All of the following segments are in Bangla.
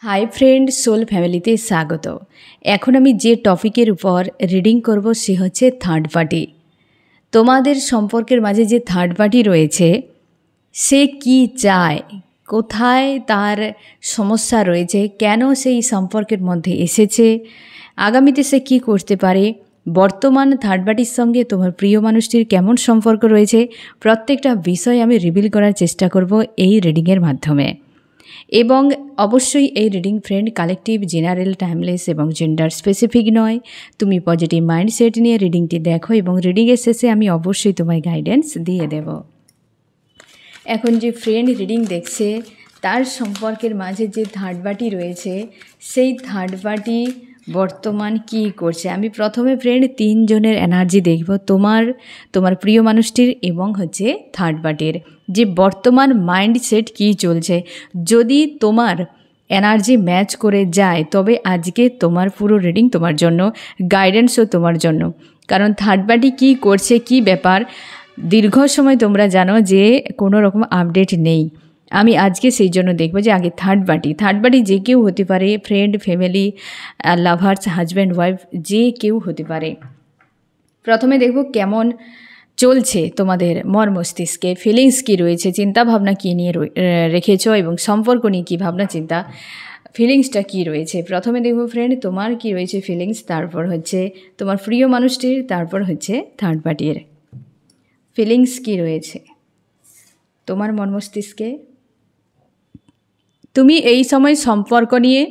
হাই ফ্রেন্ড, সোল ফ্যামিলিতে স্বাগত। এখন আমি যে টপিকের উপর রিডিং করব সে হচ্ছে থার্ড পার্টি। তোমাদের সম্পর্কের মাঝে যে থার্ড পার্টি রয়েছে সে কি চায়, কোথায় তার সমস্যা রয়েছে, কেন সেই সম্পর্কের মধ্যে এসেছে, আগামীতে সে কী করতে পারে, বর্তমান থার্ড পার্টির সঙ্গে তোমার প্রিয় মানুষটির কেমন সম্পর্ক রয়েছে, প্রত্যেকটা বিষয় আমি রিভিল করার চেষ্টা করব এই রিডিংয়ের মাধ্যমে। এবং অবশ্যই এই reading friend collective, general, timeless এবং জেন্ডার স্পেসিফিক নয়। তুমি পজিটিভ মাইন্ডসেট নিয়ে রিডিংটি দেখো এবং রিডিংয়ের শেষে আমি অবশ্যই তোমায় গাইডেন্স দিয়ে দেব। এখন যে ফ্রেন্ড রিডিং দেখছে তার সম্পর্কের মাঝে যে থার্ড পার্টি রয়েছে সেই থার্ড পার্টি বর্তমান কি করছে, আমি প্রথমে ফ্রেন্ড তিনজনের এনার্জি দেখব, তোমার প্রিয় মানুষটির এবং হচ্ছে থার্ড পার্টির যে বর্তমান মাইন্ডসেট কী চলছে। যদি তোমার এনার্জি ম্যাচ করে যায় তবে আজকে তোমার পুরো রিডিং তোমার জন্য, গাইডেন্সও তোমার জন্য। কারণ থার্ড পার্টি কী করছে, কী ব্যাপার, দীর্ঘ সময় তোমরা জানো যে কোনো রকম আপডেট নেই। আমি আজকে সেই জন্য দেখবো যে আগে থার্ড পার্টি যে কেউ হতে পারে, friend, family, lovers, husband, wife, যে কেউ হতে পারে। প্রথমে দেখব কেমন চলছে তোমাদের মন মস্তিষ্কে, ফিলিংস কী রয়েছে, চিন্তাভাবনা কী নিয়ে রেখেছো এবং সম্পর্ক নিয়ে কী ভাবনা চিন্তা, ফিলিংসটা কী রয়েছে। প্রথমে দেখব ফ্রেন্ড তোমার কী রয়েছে ফিলিংস, তারপর হচ্ছে তোমার প্রিয় মানুষটির, তারপর হচ্ছে থার্ড পার্টির ফিলিংস কী রয়েছে তোমার মন মস্তিষ্কে। তুমি এই সময় সম্পর্ক নিয়ে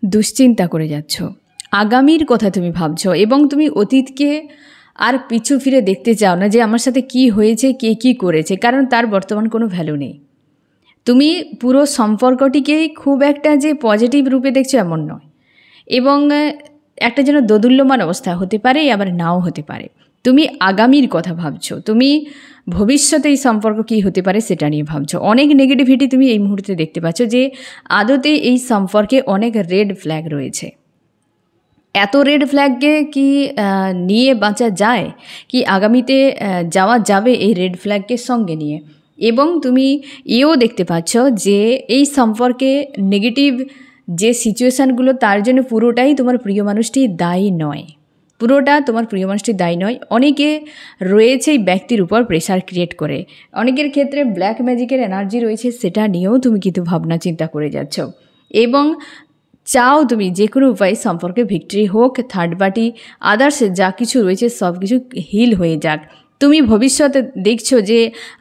দুশ্চিন্তা করে যাচ্ছ, আগামীর কথা তুমি ভাবছো এবং তুমি অতীতকে আর পিছু ফিরে দেখতে চাও না যে আমার সাথে কি হয়েছে, কে কী করেছে, কারণ তার বর্তমান কোনো ভ্যালু নেই। তুমি পুরো সম্পর্কটিকেই খুব একটা যে পজিটিভ রূপে দেখছো এমন নয়, এবং একটা যেন দোদুল্যমান অবস্থা হতে পারে আবার নাও হতে পারে। তুমি আগামীর কথা ভাবছো, তুমি ভবিষ্যতে এই সম্পর্ক কী হতে পারে সেটা নিয়ে ভাবছো। অনেক নেগেটিভিটি তুমি এই মুহূর্তে দেখতে পাচ্ছ যে আদতে এই সম্পর্কে অনেক রেড ফ্ল্যাগ রয়েছে। এত রেড ফ্ল্যাগকে কি নিয়ে বাঁচা যায়, কি আগামীতে যাওয়া যাবে এই রেড ফ্ল্যাগকে সঙ্গে নিয়ে। এবং তুমি এও দেখতে পাচ্ছ যে এই সম্পর্কে নেগেটিভ যে সিচুয়েশানগুলো তার জন্য পুরোটাই তোমার প্রিয় মানুষটি দায়ী নয়, পুরোটা তোমার প্রিয় মানুষটি দায়ী নয়। অনেকে রয়েছে এই ব্যক্তির উপর প্রেশার ক্রিয়েট করে, অনেকের ক্ষেত্রে ব্ল্যাক ম্যাজিকের এনার্জি রয়েছে, সেটা নিয়েও তুমি কিন্তু ভাবনা চিন্তা করে যাচ্ছ এবং চাও তুমি যে কোনো উপায়ে সম্পর্কে ভিক্টরি হোক, থার্ড পার্টি আদার্স যা কিছু রয়েছে সব কিছু হিল হয়ে যাক। তুমি ভবিষ্যতে দেখছো যে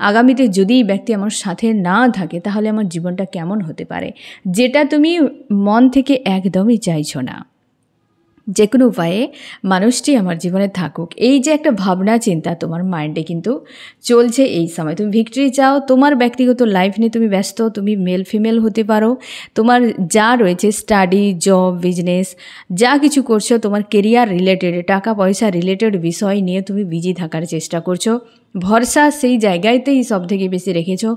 আগামীতে যদি এই ব্যক্তি আমার সাথে না থাকে তাহলে আমার জীবনটা কেমন হতে পারে, যেটা তুমি মন থেকে একদমই চাইছো না। যে কোনো উপায়ে মানুষটি আমার জীবনে থাকুক, এই যে একটা ভাবনা চিন্তা তোমার মাইন্ডে কিন্তু চলছে এই সময়। তুমি ভিক্টরি চাও, তোমার ব্যক্তিগত লাইফ নিয়ে তুমি ব্যস্ত, তুমি মেল ফিমেল হতে পারো, তোমার যা রয়েছে স্টাডি, জব, বিজনেস যা কিছু করছো, তোমার কেরিয়ার রিলেটেড, টাকা পয়সা রিলেটেড বিষয় নিয়ে তুমি বিজি থাকার চেষ্টা করছো। ভরসা সেই জায়গাতেই সব থেকে বেশি রেখেছো,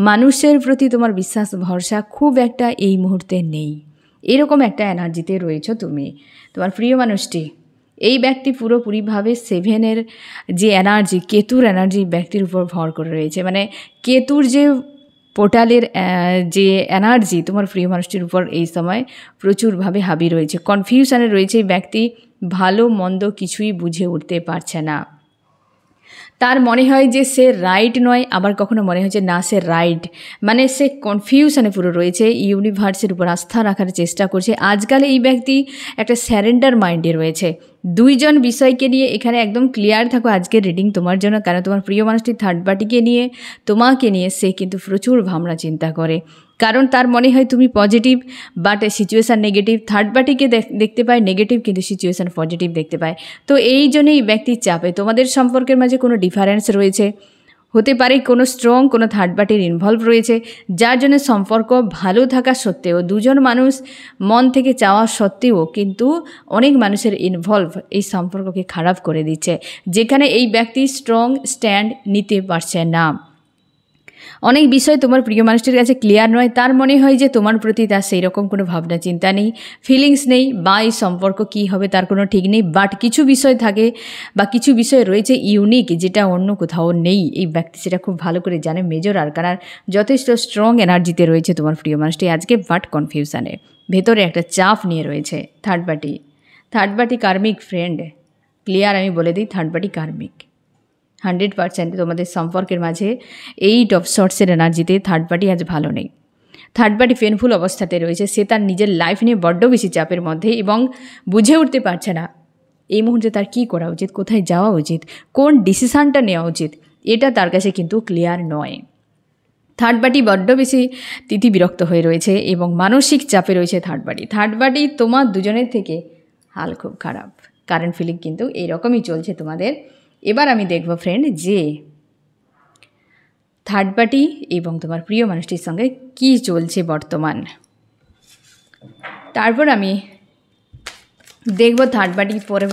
মানুষের প্রতি তোমার বিশ্বাস ভরসা খুব একটা এই মুহূর্তে নেই। এরকম একটা এনার্জিতে রয়েছো তুমি। তোমার প্রিয় মানুষটি, এই ব্যক্তি পুরোপুরিভাবে সেভেনের যে এনার্জি, কেতুর এনার্জি ব্যক্তির উপর ভর করে রয়েছে, মানে কেতুর যে পোর্টালের যে এনার্জি তোমার প্রিয় মানুষটির উপর এই সময় প্রচুরভাবে হাবি রয়েছে। কনফিউশনে রয়েছে এই ব্যক্তি, ভালো মন্দ কিছুই বুঝে উঠতে পারছে না। তার মনে হয় যে সে রাইট নয়, আবার কখনো মনে হয় যে না সে রাইট, মানে সে কনফিউশনে পুরো রয়েছে। ইউনিভার্সের উপর আস্থা রাখার চেষ্টা করছে। আজকাল এই ব্যক্তি একটা স্যারেন্ডার মাইন্ডে রয়েছে। দুইজন বিষয়কে নিয়ে এখানে একদম ক্লিয়ার থাকো আজকের রিডিং তোমার জন্য, কারণ তোমার প্রিয় মানুষটি থার্ড পার্টিকে নিয়ে, তোমাকে নিয়ে সে কিন্তু প্রচুর ভাবনা চিন্তা করে, কারণ তার মনে হয় তুমি positive but situation negative. Third পার্টিকে দেখতে পায় নেগেটিভ, কিন্তু সিচুয়েশান পজিটিভ দেখতে পায়। তো এই জন্যই ব্যক্তির চাপে তোমাদের সম্পর্কের মাঝে কোনো ডিফারেন্স রয়েছে, হতে পারে কোনো স্ট্রং কোনো থার্ড পার্টির ইনভলভ রয়েছে, যার জন্য সম্পর্ক ভালো থাকা সত্ত্বেও, দুজন মানুষ মন থেকে চাওয়া সত্ত্বেও কিন্তু অনেক মানুষের ইনভলভ এই সম্পর্ককে খারাপ করে দিচ্ছে, যেখানে এই ব্যক্তি স্ট্রং স্ট্যান্ড নিতে পারছে না। অনেক বিষয় তোমার প্রিয় মানুষটির কাছে ক্লিয়ার নয়, তার মনে হয় যে তোমার প্রতি তার সেই রকম কোনো ভাবনা চিন্তা নেই, ফিলিংস নেই, বা এই সম্পর্ক কী হবে তার কোনো ঠিক নেই। বাট কিছু বিষয় থাকে বা কিছু বিষয় রয়েছে ইউনিক, যেটা অন্য কোথাও নেই। এই ব্যক্তি সেটা খুব ভালো করে জানে। মেজর আরকানার যথেষ্ট স্ট্রং এনার্জিতে রয়েছে তোমার প্রিয় মানুষটি আজকে, বাট কনফিউশনে ভেতরে একটা চাপ নিয়ে রয়েছে। থার্ড পার্টি কার্মিক ফ্রেন্ড, ক্লিয়ার আমি বলে দিই, থার্ড পার্টি কার্মিক 100% তোমাদের সম্পর্কের মাঝে 8 অফ শর্টসের এনার্জিতে থার্ড পার্টি আজ ভালো নেই। থার্ড পার্টি পেনফুল অবস্থাতে রয়েছে। সে তার নিজের লাইফ নিয়ে বড্ড বেশি চাপের মধ্যে এবং বুঝে উঠতে পারছে না এই মুহূর্তে তার কী করা উচিত, কোথায় যাওয়া উচিত, কোন ডিসিশানটা নেওয়া উচিত, এটা তার কাছে কিন্তু ক্লিয়ার নয়। থার্ড পার্টি বড্ড বেশি তিথি বিরক্ত হয়ে রয়েছে এবং মানসিক চাপে রয়েছে থার্ড পার্টি তোমার দুজনের থেকে হাল খুব খারাপ। কারেন্ট ফিলিং কিন্তু এইরকমই চলছে তোমাদের। এবার আমি দেখব ফ্রেন্ড যে থার্ড পার্টি এবং তোমার প্রিয় মানুষটির সঙ্গে কি চলছে বর্তমান। তারপর আমি দেখব থার্ড পার্টি পরে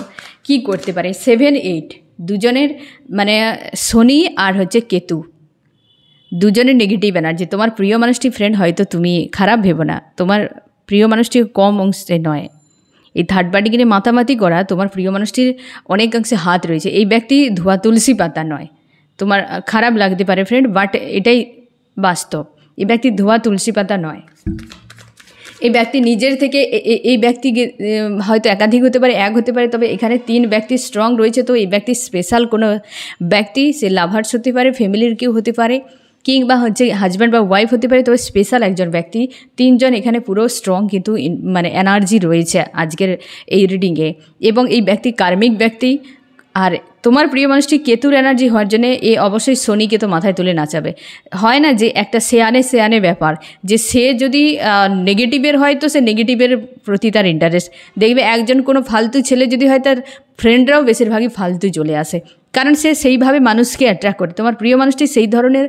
কী করতে পারে। 7-8 দুজনের মানে শনি আর হচ্ছে কেতু, দুজনের নেগেটিভ এনার্জি। তোমার প্রিয় মানুষটি ফ্রেন্ড হয়তো তুমি খারাপ ভেবো না, তোমার প্রিয় মানুষটি কম অংশে নয়। এই থার্ড পার্টিকে নিয়ে মাতামাতি করা তোমার প্রিয় মানুষটির অনেকাংশে হাত রয়েছে। এই ব্যক্তি ধোয়া তুলসী পাতা নয়, তোমার খারাপ লাগতে পারে ফ্রেন্ড, বাট এটাই বাস্তব। এই ব্যক্তি ধোয়া তুলসী পাতা নয়। এই ব্যক্তি নিজের থেকে এই ব্যক্তি হয়তো একাধিক হতে পারে, এক হতে পারে, তবে এখানে 3 ব্যক্তি স্ট্রং রয়েছে। তো এই ব্যক্তি স্পেশাল কোনো ব্যক্তি, সে লাভার্স হতে পারে, ফ্যামিলির কেউ হতে পারে, কিংবা হচ্ছে হাজব্যান্ড বা ওয়াইফ হতে পারে, তবে স্পেশাল একজন ব্যক্তি। 3 জন এখানে পুরো স্ট্রং কিন্তু মানে এনার্জি রয়েছে আজকের এই রিডিংয়ে। এবং এই ব্যক্তি কার্মিক ব্যক্তি। আর তোমার প্রিয় মানুষটি কেতুর এনার্জি হওয়ার জন্যে এ অবশ্যই শনিকে তো মাথায় তুলে নাচাবে। হয় না যে একটা সেয়ানে ব্যাপার, যে সে যদি নেগেটিভের হয় তো সে নেগেটিভের প্রতি তার ইন্টারেস্ট দেখবে। একজন কোনো ফালতু ছেলে যদি হয়, তার ফ্রেন্ডরাও বেশিরভাগই ফালতু চলে আসে, কারণ সে সেইভাবে মানুষকে অ্যাট্রাক্ট করে। তোমার প্রিয় মানুষটি সেই ধরনের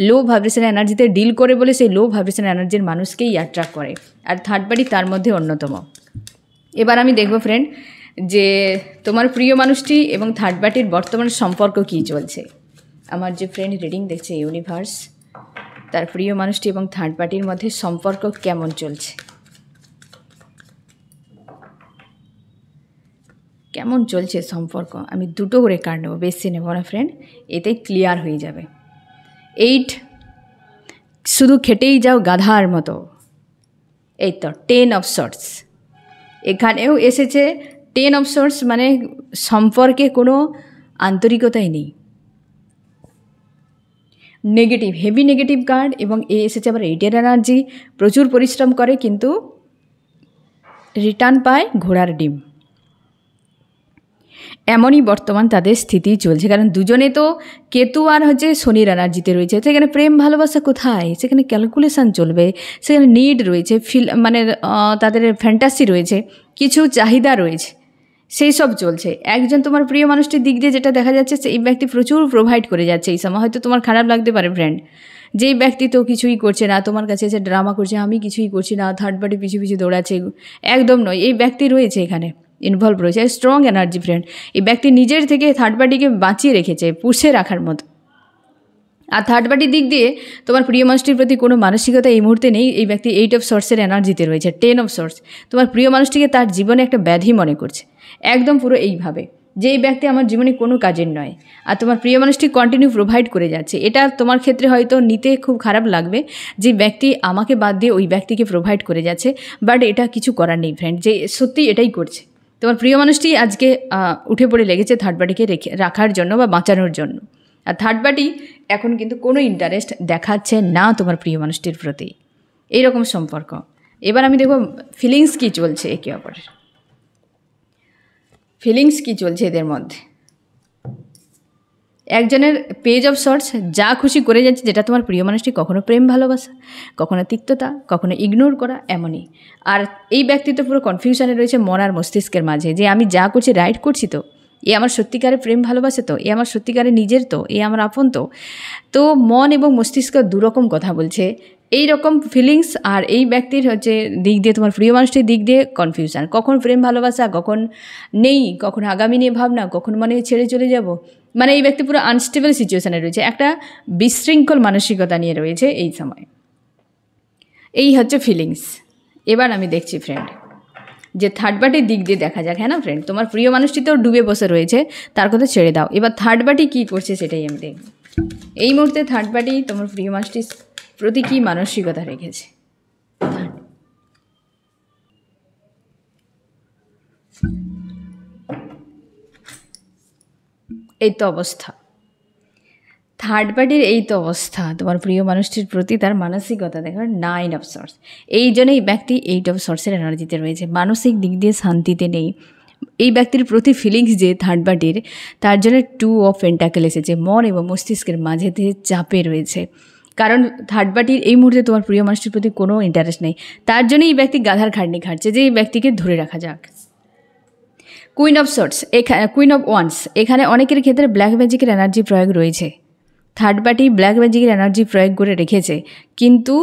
লো ভাইব্রেশন এনার্জিতে ডিল করে বলে সেই লো ভাইব্রেশন এনার্জির মানুষকেই অ্যাট্রাক্ট করে। আর থার্ড পার্টি তার মধ্যে অন্যতম। এবার আমি দেখব ফ্রেন্ড যে তোমার প্রিয় মানুষটি এবং থার্ড পার্টির বর্তমান সম্পর্ক কী চলছে। আমার যে ফ্রেন্ড রিডিং দেখছে ইউনিভার্স, তার প্রিয় মানুষটি এবং থার্ড পার্টির মধ্যে সম্পর্ক কেমন চলছে, কেমন চলছে সম্পর্ক। আমি 2টো করে কার্ড নেবো, বেশি নেবো না ফ্রেন্ড, এতেই ক্লিয়ার হয়ে যাবে। 8 শুধু খেটেই যাও গাধার মতো। এই তো 10 অফ শর্টস এখানেও এসেছে। 10 অফ শর্টস মানে সম্পর্কে কোনো আন্তরিকতাই নেই, নেগেটিভ, হেভি নেগেটিভ কার্ড। এবং এসেছে আবার 8-এর এনার্জি, প্রচুর পরিশ্রম করে কিন্তু রিটার্ন পায় ঘোড়ার ডিম। এমনই বর্তমান তাদের স্থিতি চলছে, কারণ দুজনে তো কেতু আর হচ্ছে শনির এনার্জিতে রয়েছে। সেখানে প্রেম ভালোবাসা কোথায়, সেখানে ক্যালকুলেশান চলবে, সেখানে নিড রয়েছে, মানে তাদের ফ্যান্টাসি রয়েছে, কিছু চাহিদা রয়েছে, সেই সব চলছে। একজন তোমার প্রিয় মানুষটির দিক দিয়ে যেটা দেখা যাচ্ছে, সেই ব্যক্তি প্রচুর প্রোভাইড করে যাচ্ছে এই সময়। হয়তো তোমার খারাপ লাগতে পারে ফ্রেন্ড, যেই ব্যক্তি তো কিছুই করছে না, তোমার কাছে এসে ড্রামা করছে, আমি কিছুই করছি না, থার্ড পার্টি পিছু দৌড়াচ্ছে। একদম নয়, এই ব্যক্তি রয়েছে এখানে ইনভলভ রয়েছে, স্ট্রং এনার্জি ফ্রেন্ড। এই ব্যক্তি নিজের থেকে থার্ড পার্টিকে বাঁচিয়ে রেখেছে, পুষে রাখার মতো। আর থার্ড পার্টির দিক দিয়ে তোমার প্রিয় মানুষটির প্রতি কোনো মানসিকতা এই মুহূর্তে নেই। এই ব্যক্তি 8 অফ শর্টসের এনার্জিতে রয়েছে, 10 অফ শর্টস। তোমার প্রিয় মানুষটিকে তার জীবনে একটা ব্যাধি মনে করছে, একদম পুরো এইভাবে যে এই ব্যক্তি আমার জীবনে কোনো কাজের নয়। আর তোমার প্রিয় মানুষটি কন্টিনিউ প্রোভাইড করে যাচ্ছে। এটা তোমার ক্ষেত্রে হয়তো নিতে খুব খারাপ লাগবে, যে ব্যক্তি আমাকে বাদ দিয়ে ওই ব্যক্তিকে প্রোভাইড করে যাচ্ছে, বাট এটা কিছু করার নেই ফ্রেন্ড, যে সত্যি এটাই করছে। তোমার প্রিয় মানুষটি আজকে উঠে পড়ে লেগেছে থার্ড পার্টিকে রাখার জন্য বা বাঁচানোর জন্য। আর থার্ড পার্টি এখন কিন্তু কোনো ইন্টারেস্ট দেখাচ্ছে না তোমার প্রিয় মানুষটির প্রতি, এইরকম সম্পর্ক। এবার আমি দেখব ফিলিংস কী চলছে একে অপরের, ফিলিংস কী চলছে এদের মধ্যে। একজনের পেজ অফ শর্টস, যা খুশি করে যাচ্ছে, যেটা তোমার প্রিয় মানুষটি কখনো প্রেম ভালোবাসা, কখনো তিক্ততা, কখনো ইগনোর করা, এমনই। আর এই ব্যক্তি তো পুরো কনফিউশনে রয়েছে মন আর মস্তিষ্কের মাঝে, যে আমি যা করছি রাইট করছি তো, এ আমার সত্যিকারে প্রেম ভালোবাসে তো, এ আমার সত্যিকারে নিজের তো, এ আমার আপন তো। তো মন এবং মস্তিষ্ক দুরকম কথা বলছে, এই রকম ফিলিংস। আর এই ব্যক্তির হচ্ছে দিক দিয়ে, তোমার প্রিয় মানুষটির দিক দিয়ে কনফিউশন, কখন প্রেম ভালোবাসা, কখন নেই, কখন আগামী নিয়ে ভাবনা, কখন মনে ছেড়ে চলে যাব, মানে এই ব্যক্তি পুরো আনস্টেবল সিচুয়েশানে রয়েছে, একটা বিশৃঙ্খল মানসিকতা নিয়ে রয়েছে এই সময়। এই হচ্ছে ফিলিংস। এবার আমি দেখছি ফ্রেন্ড যে থার্ড পার্টির দিক দিয়ে দেখা যাক। হ্যাঁ না ফ্রেন্ড, তোমার প্রিয় মানুষটি তো ডুবে বসে রয়েছে, তার কথা ছেড়ে দাও। এবার থার্ড পার্টি কী করছে সেটাই আমি দেখব। এই মুহূর্তে থার্ড পার্টি তোমার প্রিয় মানুষটির প্রতি কী মানসিকতা রেখেছে। এই তো অবস্থা থার্ড পার্টির, এই তো অবস্থা তোমার প্রিয় মানুষটির প্রতি তার মানসিকতা দেখো, 9 অফ সর্টস। এই জন্যই ব্যক্তি 8 অফ সর্টসের এনার্জিতে রয়েছে, মানসিক দিক দিয়ে শান্তিতে নেই। এই ব্যক্তির প্রতি ফিলিংস যে থার্ড পার্টির, তার জন্য 2 অফ পেন্টাকেল এসেছে, মন এবং মস্তিষ্কের মাঝেতে চাপে রয়েছে। কারণ থার্ড পার্টির এই মুহূর্তে তোমার প্রিয় মানুষটির প্রতি কোনো ইন্টারেস্ট নেই, তার জন্যই এই ব্যক্তি গাধার খাটনি খাটছে যে এই ব্যক্তিকে ধরে রাখা যাক। Queen of sorts, queen of wands, এখানে অনেকের ক্ষেত্রে ব্ল্যাক ম্যাজিকের এনার্জি প্রয়োগ রয়েছে। থার্ড পার্টি ব্ল্যাক ম্যাজিকের এনার্জি প্রয়োগ করে রেখেছে, কিন্তু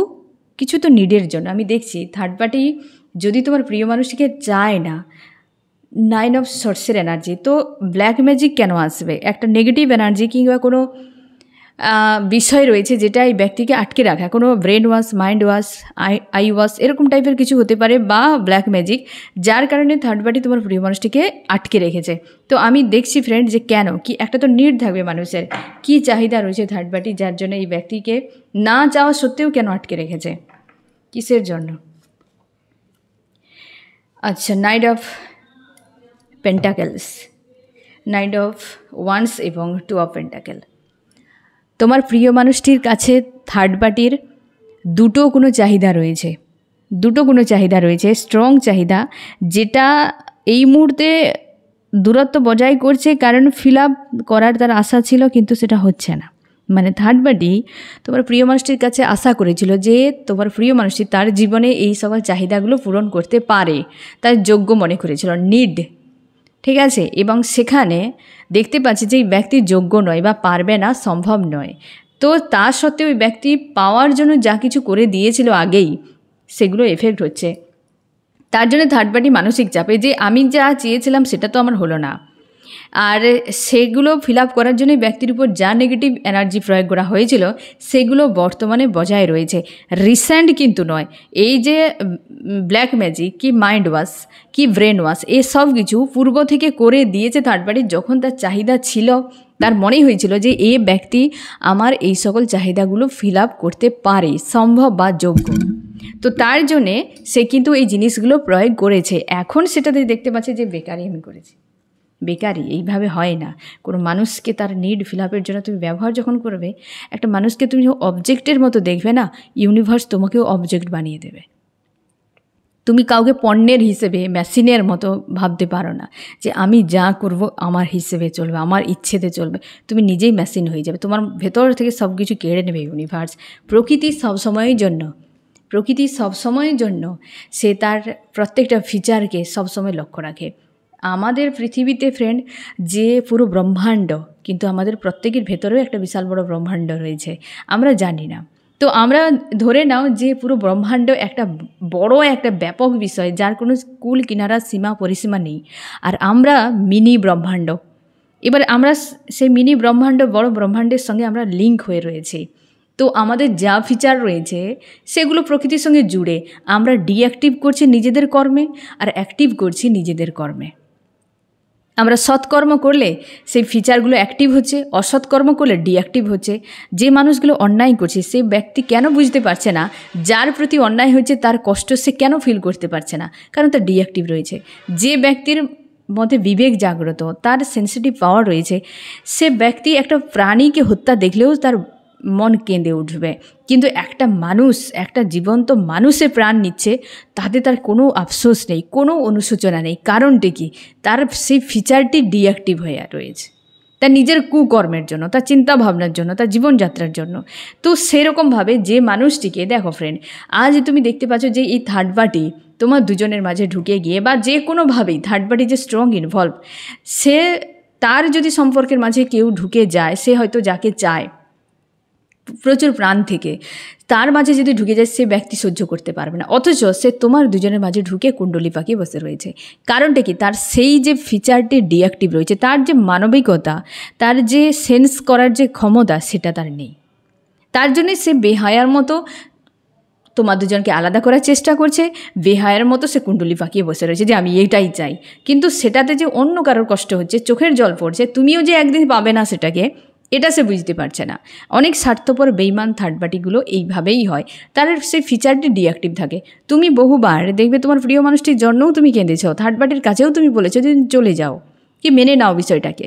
কিছু তো নিডের জন্য। আমি দেখছি থার্ড পার্টি যদি তোমার প্রিয় মানুষটিকে চায় না, 9 অফ সর্টসের এনার্জি, তো ব্ল্যাক ম্যাজিক কেন আসবে? একটা নেগেটিভ এনার্জি কিংবা কোনো বিষয় রয়েছে যেটা এই ব্যক্তিকে আটকে রাখা, কোনো brain wash, mind wash, I wash, এরকম টাইপের কিছু হতে পারে, বা ব্ল্যাক ম্যাজিক, যার কারণে থার্ড পার্টি তোমার প্রিয় মানুষটিকে আটকে রেখেছে। তো আমি দেখছি ফ্রেন্ড যে কেন, কি একটা তো নিড থাকবে মানুষের, কি চাহিদা রয়েছে থার্ড পার্টি, যার জন্য এই ব্যক্তিকে না চাওয়া সত্ত্বেও কেন আটকে রেখেছে, কিসের জন্য? আচ্ছা, night of pentacles, night of wands এবং 2 অফ পেন্টাকেল। তোমার প্রিয় মানুষটির কাছে থার্ড পার্টির দুটো কোনো চাহিদা রয়েছে, স্ট্রং চাহিদা, যেটা এই মুহূর্তে দূরত্ব বজায় করছে, কারণ ফিল আপ করার তার আশা ছিল কিন্তু সেটা হচ্ছে না। মানে থার্ড পার্টি তোমার প্রিয় মানুষটির কাছে আশা করেছিল যে তোমার প্রিয় মানুষটি তার জীবনে এই সকল চাহিদাগুলো পূরণ করতে পারে, তার যোগ্য মনে করেছিল, নিড, ঠিক আছে। এবং সেখানে দেখতে পাচ্ছি যে এই ব্যক্তি যোগ্য নয় বা পারবে না, সম্ভব নয়। তো তা সত্ত্বেও ওই ব্যক্তি পাওয়ার জন্য যা কিছু করে দিয়েছিল আগেই, সেগুলো এফেক্ট হচ্ছে। তার জন্য থার্ড পার্টি মানসিক চাপে যে আমি যা চেয়েছিলাম সেটা তো আমার হলো না, আর সেগুলো ফিল আপ করার জন্য ব্যক্তির উপর যা নেগেটিভ এনার্জি প্রয়োগ করা হয়েছিল সেগুলো বর্তমানে বজায় রয়েছে, রিসেন্ট কিন্তু নয়। এই যে ব্ল্যাক ম্যাজিক কি মাইন্ড ওয়াশ কি ব্রেন ওয়াশ, এসব কিছু পূর্ব থেকে করে দিয়েছে থার্ড পার্টি। যখন তার চাহিদা ছিল, তার মনেই হয়েছিল যে এই ব্যক্তি আমার এই সকল চাহিদাগুলো ফিল আপ করতে পারে, সম্ভব বা যোগ্য, তো তার জন্যে সে কিন্তু এই জিনিসগুলো প্রয়োগ করেছে। এখন সেটাতে দেখতে পাচ্ছে যে বেকারই আমি করেছি, বেকারই। এইভাবে হয় না। কোনো মানুষকে তার নিড ফিল আপের জন্য তুমি ব্যবহার যখন করবে, একটা মানুষকে তুমি অবজেক্টের মতো দেখবে না, ইউনিভার্স তোমাকেও অবজেক্ট বানিয়ে দেবে। তুমি কাউকে পণ্যের হিসেবে, মেশিনের মতো ভাবতে পারো না যে আমি যা করব আমার হিসেবে চলবে, আমার ইচ্ছেতে চলবে। তুমি নিজেই মেশিন হয়ে যাবে, তোমার ভেতর থেকে সব কিছু কেড়ে নেবে ইউনিভার্স। প্রকৃতি সবসময়ের জন্য সে তার প্রত্যেকটা ফিচারকে সবসময় লক্ষ্য রাখে। আমাদের পৃথিবীতে ফ্রেন্ড যে পুরো ব্রহ্মাণ্ড, কিন্তু আমাদের প্রত্যেকের ভেতরেও একটা বিশাল বড় ব্রহ্মাণ্ড রয়েছে, আমরা জানি না। তো আমরা ধরে নাও যে পুরো ব্রহ্মাণ্ড একটা বড় একটা ব্যাপক বিষয়, যার কোনো কুল কিনারা সীমা পরিসীমা নেই, আর আমরা মিনি ব্রহ্মাণ্ড। এবার আমরা সেই মিনি ব্রহ্মাণ্ড, বড় ব্রহ্মাণ্ডের সঙ্গে আমরা লিঙ্ক হয়ে রয়েছি। তো আমাদের যা ফিচার রয়েছে সেগুলো প্রকৃতির সঙ্গে জুড়ে, আমরা ডিঅ্যাক্টিভ করছি নিজেদের কর্মে আর অ্যাক্টিভ করছি নিজেদের কর্মে। আমরা সৎকর্ম করলে সেই ফিচারগুলো অ্যাক্টিভ হচ্ছে, অসৎকর্ম করলে ডিঅ্যাক্টিভ হচ্ছে। যে মানুষগুলো অন্যায় করছে সেই ব্যক্তি কেন বুঝতে পারছে না যার প্রতি অন্যায় হচ্ছে তার কষ্ট সে কেন ফিল করতে পারছে না? কারণ তার ডিঅ্যাক্টিভ রয়েছে। যে ব্যক্তির মধ্যে বিবেক জাগ্রত, তার সেন্সিটিভ পাওয়ার রয়েছে, সে ব্যক্তি একটা প্রাণীকে হত্যা দেখলেও তার মন কেঁদে উঠবে। কিন্তু একটা জীবন্ত মানুষে প্রাণ নিচ্ছে, তাতে তার কোনো আফসোস নেই, কোনো অনুশোচনা নেই। কারণটি কি? তার সেই ফিচারটি ডিঅ্যাক্টিভ হয়ে রয়েছে, তার নিজের কুকর্মের জন্য, তার চিন্তাভাবনার জন্য, তার জীবনযাত্রার জন্য। তো সেরকমভাবে যে মানুষটিকে, দেখো ফ্রেন্ড, আজ তুমি দেখতে পাচ্ছ যে এই থার্ড পার্টি তোমার দুজনের মাঝে ঢুকে গিয়ে, বা যে কোনোভাবেই থার্ড পার্টি যে স্ট্রং ইনভলভ, তার যদি সম্পর্কের মাঝে কেউ ঢুকে যায়, সে হয়তো যাকে চায় প্রচুর প্রাণ থেকে, তার মাঝে যদি ঢুকে যায় সে ব্যক্তি সহ্য করতে পারবে না, অথচ সে তোমার দুজনের মাঝে ঢুকে কুণ্ডলী পাকিয়ে বসে রয়েছে। কারণটা কি? তার সেই যে ফিচারটি ডিঅ্যাক্টিভ রয়েছে, তার যে মানবিকতা, তার যে সেন্স করার যে ক্ষমতা, সেটা তার নেই। তার জন্যে সে বেহায়ার মতো তোমার দুজনকে আলাদা করার চেষ্টা করছে, বেহায়ার মতো সে কুণ্ডলী পাকিয়ে বসে রয়েছে যে আমি এইটাই চাই। কিন্তু সেটাতে যে অন্য কারোর কষ্ট হচ্ছে, চোখের জল পড়ছে, তুমিও যে একদিন পাবে না সেটাকে, এটা সে বুঝতে পারছে না। অনেক স্বার্থপর বেইমান থার্ড পার্টিগুলো এইভাবেই হয়, তার সেই ফিচারটি ডিঅ্যাক্টিভ থাকে। তুমি বহুবার দেখবে তোমার প্রিয় মানুষটির জন্যও তুমি কেঁদেছ, থার্ড পার্টির কাছেও তুমি বলেছো যে চলে যাও, কি মেনে নাও বিষয়টাকে,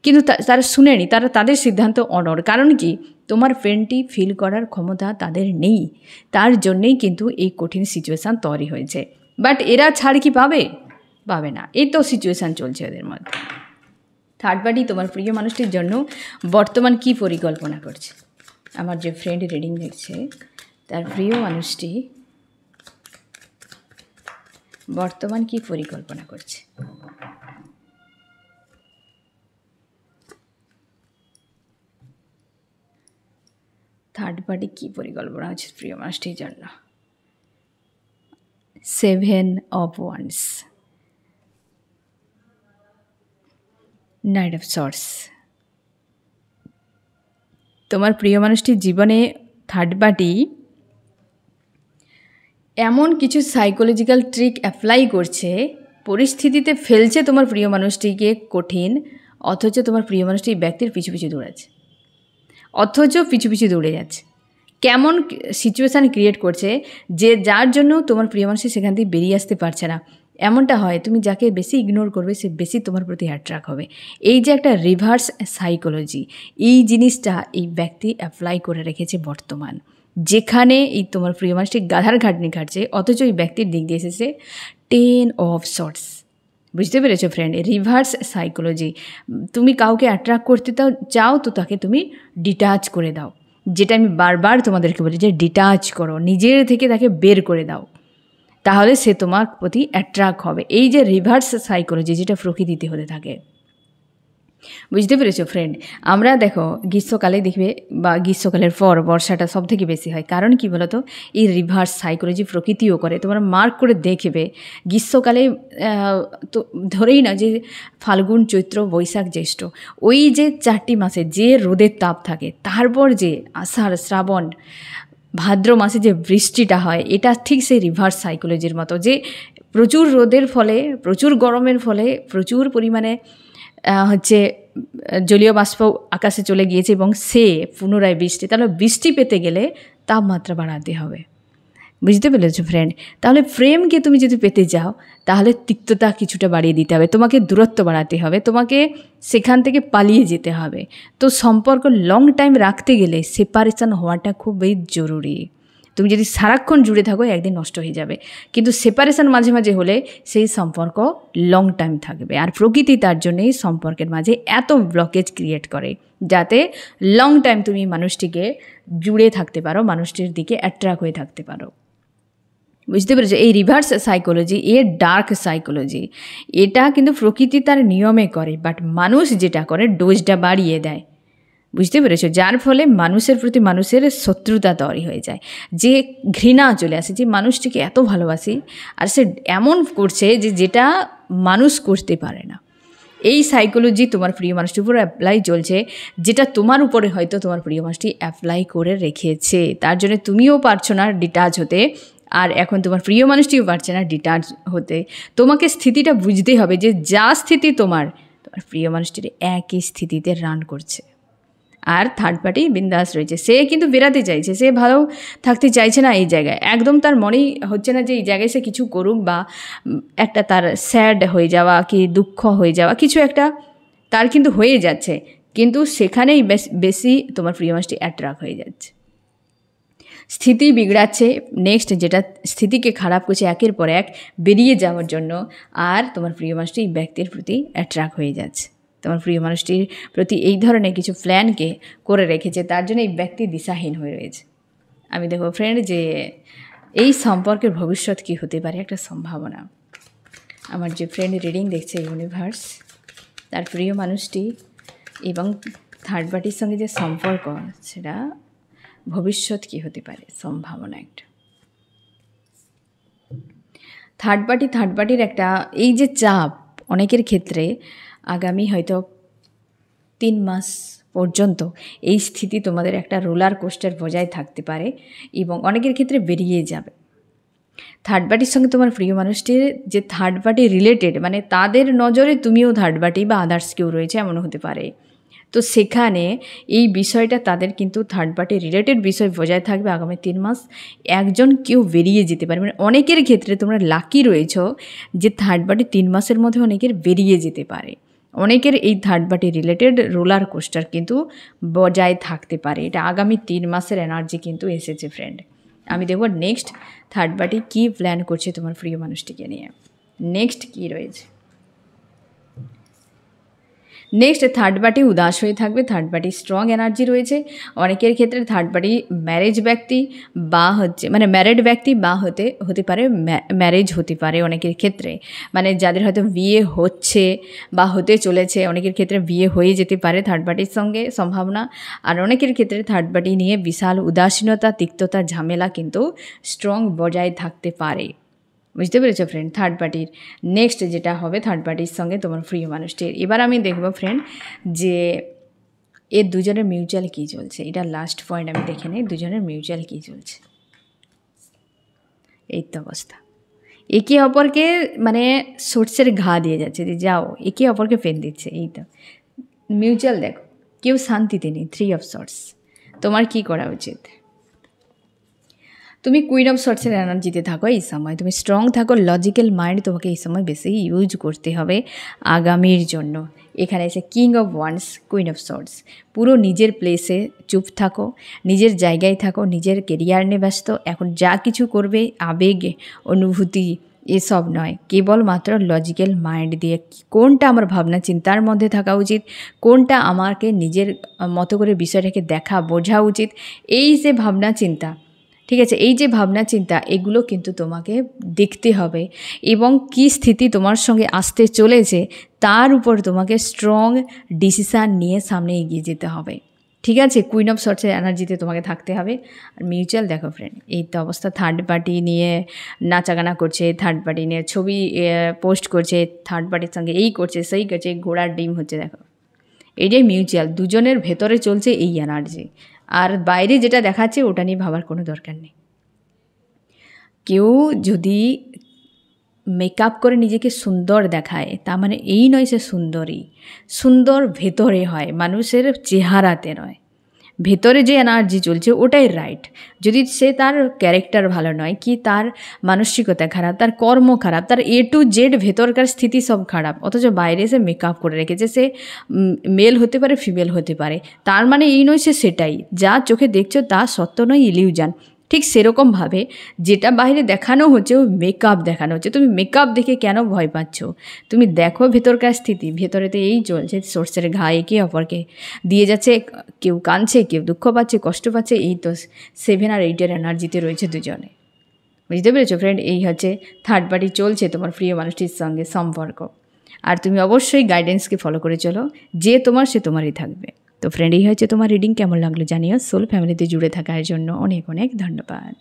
কিন্তু তারা শুনেনি, তারা তাদের সিদ্ধান্ত অনড়। কারণ কি? তোমার ফ্রেন্ডটি ফিল করার ক্ষমতা তাদের নেই, তার জন্যেই কিন্তু এই কঠিন সিচুয়েশান তৈরি হয়েছে। বাট এরা ছাড় কি পাবে? পাবে না। এই তো সিচুয়েশান চলছে ওদের মধ্যে। থার্ড পার্টি তোমার প্রিয় মানুষটির জন্য বর্তমান কি পরিকল্পনা করছে? আমার যে ফ্রেন্ড রিডিং দেখছে, তার প্রিয় মানুষটি বর্তমান কি পরিকল্পনা করছে? থার্ড পার্টি কী পরিকল্পনা আছে প্রিয় মানুষটির জন্য? 7 of Wands, Knight of Swords। তোমার প্রিয় মানুষটির জীবনে থার্ড পার্টি এমন কিছু সাইকোলজিক্যাল ট্রিক অ্যাপ্লাই করছে, পরিস্থিতিতে ফেলছে তোমার প্রিয় মানুষটিকে কঠিন, অথচ তোমার প্রিয় মানুষটি ব্যক্তির পিছু পিছু দৌড়াচ্ছে, পিছু পিছু দৌড়ে যাচ্ছে। কেমন সিচুয়েশান ক্রিয়েট করছে যে যার জন্য তোমার প্রিয় মানুষ সেখান থেকে বেরিয়ে আসতে পারছে না। এমনটা হয়, তুমি যাকে বেশি ইগনোর করবে সে বেশি তোমার প্রতি অ্যাট্রাক্ট হবে। এই যে একটা রিভার্স সাইকোলজি, এই জিনিসটা এই ব্যক্তি অ্যাপ্লাই করে রেখেছে বর্তমান। যেখানে এই তোমার প্রিয় মানুষটি গাধার খাটনি খাটছে, অথচ এই ব্যক্তির দিক দিয়ে এসেছে 10 of Swords। বুঝতে পেরেছো ফ্রেন্ড? Reverse psychology. তুমি কাউকে অ্যাট্রাক্ট করতে চাও তো তাকে তুমি ডিটাচ করে দাও, যেটা আমি বারবার তোমাদেরকে বলি যে ডিটাচ করো, নিজের থেকে তাকে বের করে দাও, তাহলে সে তোমার প্রতি অ্যাট্রাক্ট হবে। এই যে রিভার্স সাইকোলজি, যেটা প্রকৃতিতে হতে থাকে। বুঝতে পেরেছো ফ্রেন্ড? আমরা দেখো গ্রীষ্মকালে দেখবে, বা গ্রীষ্মকালের পর বর্ষাটা সব থেকে বেশি হয়। কারণ কি বলতো? এই রিভার্স সাইকোলজি প্রকৃতিও করে। তোমরা মার্ক করে দেখবে, গ্রীষ্মকালে তো ধরেই না যে ফাল্গুন, চৈত্র, বৈশাখ, জ্যৈষ্ঠ, ওই যে 4টি মাসে যে রোদের তাপ থাকে, তারপর যে আষাঢ়, শ্রাবণ, ভাদ্র মাসে যে বৃষ্টিটা হয়, এটা ঠিক সেই রিভার্স সাইকোলজির মতো, যে প্রচুর রোদের ফলে, প্রচুর গরমের ফলে, প্রচুর পরিমাণে জলীয় বাষ্প আকাশে চলে গিয়েছে এবং সে পুনরায় বৃষ্টি, তাহলে বৃষ্টি পেতে গেলে তাপমাত্রা বাড়াতে হবে। বুঝতে পেরেছো ফ্রেন্ড? তাহলে প্রেমকে তুমি যদি পেতে যাও, তাহলে তিক্ততা কিছুটা বাড়িয়ে দিতে হবে, তোমাকে দূরত্ব বাড়াতে হবে, তোমাকে সেখান থেকে পালিয়ে যেতে হবে। তো সম্পর্ক লং টাইম রাখতে গেলে সেপারেশন হওয়াটা খুবই জরুরি। তুমি যদি সারাক্ষণ জুড়ে থাকো, একদিন নষ্ট হয়ে যাবে। কিন্তু সেপারেশন মাঝে মাঝে হলে সেই সম্পর্ক লং টাইম থাকবে। আর প্রকৃতি তার জন্যই সম্পর্কের মাঝে এত ব্লকেজ ক্রিয়েট করে, যাতে লং টাইম তুমি মানুষটিকে জুড়ে থাকতে পারো, মানুষটির দিকে অ্যাট্রাক্ট হয়ে থাকতে পারো। বুঝতে পেরেছো? এই রিভার্স সাইকোলজি, এর ডার্ক সাইকোলজি, এটা কিন্তু প্রকৃতি তার নিয়মে করে, বাট মানুষ যেটা করে ডোজটা বাড়িয়ে দেয়। বুঝতে পেরেছো? যার ফলে মানুষের প্রতি মানুষের শত্রুতা তৈরি হয়ে যায়, যে ঘৃণা চলে আসে, যে মানুষটিকে এত ভালোবাসি আর সে এমন করছে যে যেটা মানুষ করতে পারে না। এই সাইকোলজি তোমার প্রিয় মানুষটির উপর অ্যাপ্লাই চলছে, যেটা তোমার উপরে হয়তো তোমার প্রিয় মানুষটি অ্যাপ্লাই করে রেখেছে। তার জন্য তুমিও পারছো না ডিটাচ হতে, আর এখন তোমার প্রিয় মানুষটিও পারছে না ডিটাচ হতে। তোমাকে স্থিতিটা বুঝতে হবে যে যা স্থিতি তোমার প্রিয় মানুষটির একই স্থিতিতে রান করছে। আর থার্ড পার্টি বিন্দাস রয়েছে, সে কিন্তু বেরাতে চাইছে, সে ভালো থাকতে চাইছে না এই জায়গায়। একদম তার মনেই হচ্ছে না যে এই জায়গায় সে কিছু করুক, বা একটা তার স্যাড হয়ে যাওয়া কি দুঃখ হয়ে যাওয়া কিছু একটা তার কিন্তু হয়ে যাচ্ছে, কিন্তু সেখানেই বেশি তোমার প্রিয় মানুষটি অ্যাট্রাক্ট হয়ে যাচ্ছে, স্থিতি বিগড়াচ্ছে। নেক্সট যেটা স্থিতিকে খারাপ করছে একের পর এক বেরিয়ে যাওয়ার জন্য, আর তোমার প্রিয় মানুষটি এই ব্যক্তির প্রতি অ্যাট্রাক্ট হয়ে যাচ্ছে। তোমার প্রিয় মানুষটির প্রতি এই ধরনের কিছু প্ল্যানকে করে রেখেছে, তার জন্য এই ব্যক্তি দিশাহীন হয়ে রয়েছে। আমি দেখো ফ্রেন্ড, যে এই সম্পর্কের ভবিষ্যৎ কী হতে পারে, একটা সম্ভাবনা। আমার যে ফ্রেন্ড রিডিং দেখছে ইউনিভার্স, তার প্রিয় মানুষটি এবং থার্ড পার্টির সঙ্গে যে সম্পর্ক, সেটা ভবিষ্যৎ কী হতে পারে, সম্ভাবনা একটা। থার্ড পার্টির একটা এই যে চাপ, অনেকের ক্ষেত্রে আগামী হয়তো 3 মাস পর্যন্ত এই স্থিতি তোমাদের একটা রোলার কোস্টার বজায় থাকতে পারে এবং অনেকের ক্ষেত্রে বেরিয়ে যাবে। থার্ড পার্টির সঙ্গে তোমার প্রিয় মানুষটির যে থার্ড পার্টি রিলেটেড, মানে তাদের নজরে তুমিও থার্ড পার্টি বা আদার্স কেউ রয়েছে এমন হতে পারে। তো সেখানে এই বিষয়টা তাদের কিন্তু থার্ড পার্টি রিলেটেড বিষয় বজায় থাকবে আগামী 3 মাস। একজন কেউ বেরিয়ে যেতে পারে, মানে অনেকের ক্ষেত্রে তোমরা লাকি রয়েছ যে থার্ড পার্টি 3 মাসের মধ্যে অনেকের বেরিয়ে যেতে পারে। অনেকের এই third party related roller coaster কিন্তু বজায় থাকতে পারে। এটা আগামী 3 মাসের এনার্জি কিন্তু এসেছে ফ্রেন্ড। আমি দেখব নেক্সট থার্ড পার্টি কী প্ল্যান করছে তোমার প্রিয় মানুষটিকে নিয়ে, নেক্সট কী রয়েছে। নেক্সট থার্ড পার্টি উদাস হয়ে থাকবে, থার্ড পার্টি স্ট্রং এনার্জি রয়েছে। অনেকের ক্ষেত্রে থার্ড পার্টি ম্যারেজ ব্যক্তি বা মানে ম্যারিড ব্যক্তি বা হতে পারে ম্যারেজ হতে পারে অনেকের ক্ষেত্রে, মানে যাদের হয়তো বিয়ে হচ্ছে বা হতে চলেছে, অনেকের ক্ষেত্রে বিয়ে হয়ে যেতে পারে থার্ড পার্টির সঙ্গে সম্ভাবনা। আর অনেকের ক্ষেত্রে থার্ড পার্টি নিয়ে বিশাল উদাসীনতা, তিক্ততা, ঝামেলা কিন্তু স্ট্রং বজায় থাকতে পারে। বুঝতে পেরেছো ফ্রেন্ড? থার্ড পার্টির নেক্সট যেটা হবে থার্ড পার্টির সঙ্গে তোমার প্রিয় মানুষটির। এবার আমি দেখব ফ্রেন্ড যে এর দুজনের মিউচুয়াল কী চলছে। এটা লাস্ট পয়েন্ট আমি দেখে নিই, দুজনের মিউচুয়াল কী চলছে। এই তো অবস্থা, একে অপরকে মানে সর্ষের ঘা দিয়ে যাচ্ছে যে যাও, একে অপরকে ফেন দিচ্ছে। এই তো মিউচুয়াল, দেখো কেউ শান্তিতে নেই। 3 অফ সর্টস, তোমার কি করা উচিত? তুমি কুইন অফ সর্টসের এনার্জিতে থাকো এই সময়, তুমি স্ট্রং থাকো, লজিক্যাল মাইন্ড তোমাকে এই সময় বেশি ইউজ করতে হবে আগামীর জন্য। এখানে এসে king of wands, queen of sorts, পুরো নিজের প্লেসে চুপ থাকো, নিজের জায়গায় থাকো, নিজের কেরিয়ার নিয়ে ব্যস্ত। এখন যা কিছু করবে আবেগ, অনুভূতি এসব নয়, কেবলমাত্র লজিক্যাল মাইন্ড দিয়ে কোনটা আমার ভাবনা চিন্তার মধ্যে থাকা উচিত, কোনটা আমাকে নিজের মতো করে বিষয়টাকে দেখা বোঝা উচিত, এই যে ভাবনা চিন্তা, ঠিক আছে, এই যে ভাবনা চিন্তা এগুলো কিন্তু তোমাকে দেখতে হবে এবং কী স্থিতি তোমার সঙ্গে আসতে চলেছে তার উপর তোমাকে স্ট্রং ডিসিশান নিয়ে সামনে এগিয়ে যেতে হবে। ঠিক আছে, কুইন অফ সর্টসের এনার্জিতে তোমাকে থাকতে হবে। আর মিউচুয়াল দেখো ফ্রেন্ড, এই তো অবস্থা, থার্ড পার্টি নিয়ে নাচাগানা করছে, থার্ড পার্টি নিয়ে ছবি পোস্ট করছে, থার্ড পার্টির সঙ্গে এই করছে সেই করছে, ঘোড়ার ডিম হচ্ছে। দেখো এটাই মিউচুয়াল, দুজনের ভেতরে চলছে এই এনার্জি। আর বাইরে যেটা দেখাচ্ছে ওটা নিয়ে ভাবার কোনো দরকার নেই। কেউ যদি মেকআপ করে নিজেকে সুন্দর দেখায় তার মানে এই নয় সে সুন্দরী, সুন্দর ভেতরে হয়, মানুষের চেহারাতে নয়। ভেতরে যে এনার্জি চলছে ওটাই রাইট। যদি সে তার ক্যারেক্টার ভালো নয়, কি তার মানসিকতা খারাপ, তার কর্ম খারাপ, তার A to Z ভেতরকার স্থিতি সব খারাপ, অথচ বাইরে সে মেকআপ করে রেখেছে, সে মেল হতে পারে ফিমেল হতে পারে, তার মানে এই নয় সে সেটাই। যা চোখে দেখছো তা সত্য নয়, ইলিউশন। ঠিক সেরকমভাবে যেটা বাইরে দেখানো হচ্ছে ও মেকআপ দেখানো হচ্ছে, তুমি মেকআপ দেখে কেন ভয় পাচ্ছ? তুমি দেখো ভেতরকার স্থিতি, ভেতরেতে এই চলছে, সর্ষের ঘা একে অপরকে দিয়ে যাচ্ছে, কেউ কাঁদছে, কেউ দুঃখ পাচ্ছে, কষ্ট পাচ্ছে। এই তো 7 আর 8-এর এনার্জিতে রয়েছে দুজনে। বুঝতে পেরেছো ফ্রেন্ড? এই হচ্ছে থার্ড পার্টি চলছে তোমার প্রিয় মানুষটির সঙ্গে সম্পর্ক। আর তুমি অবশ্যই গাইডেন্সকে ফলো করে চলো, যে তোমার সে তোমারই থাকবে। তো ফ্রেন্ড, এই হচ্ছে তোমার রিডিং। কেমন লাগলো জানিও। সোল ফ্যামিলিতে জুড়ে থাকার জন্য অনেক অনেক ধন্যবাদ।